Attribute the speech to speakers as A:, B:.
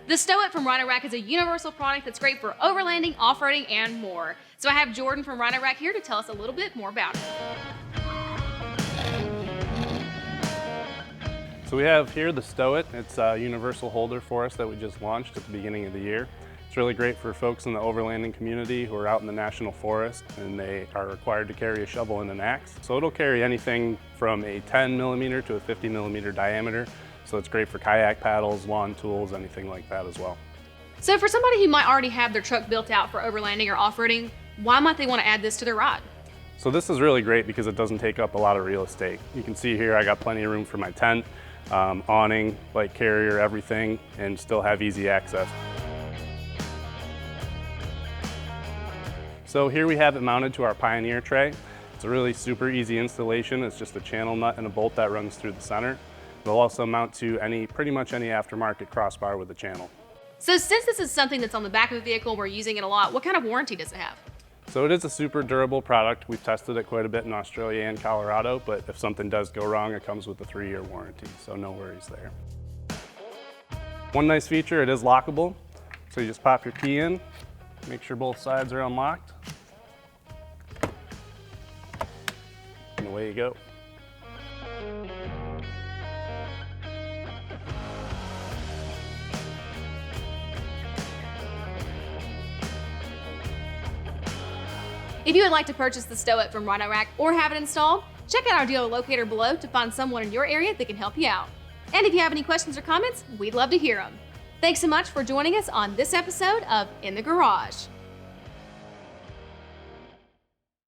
A: The Stow from Rhino is a universal product that's great for overlanding, off-roading, and more. So I have Jordan from Rhino here to tell us a little bit more about it.
B: So we have here the Stow. It's a universal holder for us that we just launched at the beginning of the year. It's really great for folks in the overlanding community who are out in the national forest and they are required to carry a shovel and an axe. So it'll carry anything from a 10 millimeter to a 50 millimeter diameter. So it's great for kayak paddles, lawn tools, anything like that as well.
A: So for somebody who might already have their truck built out for overlanding or off-roading, why might they want to add this to their ride?
B: So this is really great because it doesn't take up a lot of real estate. You can see here I got plenty of room for my tent, awning, light carrier, everything, and still have easy access. So here we have it mounted to our Pioneer tray. It's a really super easy installation. It's just a channel nut and a bolt that runs through the center. It'll also mount to pretty much any aftermarket crossbar with a channel.
A: So since this is something that's on the back of the vehicle, we're using it a lot, what kind of warranty does it have?
B: So it is a super durable product. We've tested it quite a bit in Australia and Colorado, but if something does go wrong, it comes with a 3-year warranty, so no worries there. One nice feature, it is lockable. So you just pop your key in, make sure both sides are unlocked, and away you go.
A: If you would like to purchase the Stow from Rhino or have it installed, check out our dealer locator below to find someone in your area that can help you out. And if you have any questions or comments, we'd love to hear them. Thanks so much for joining us on this episode of In the Garage.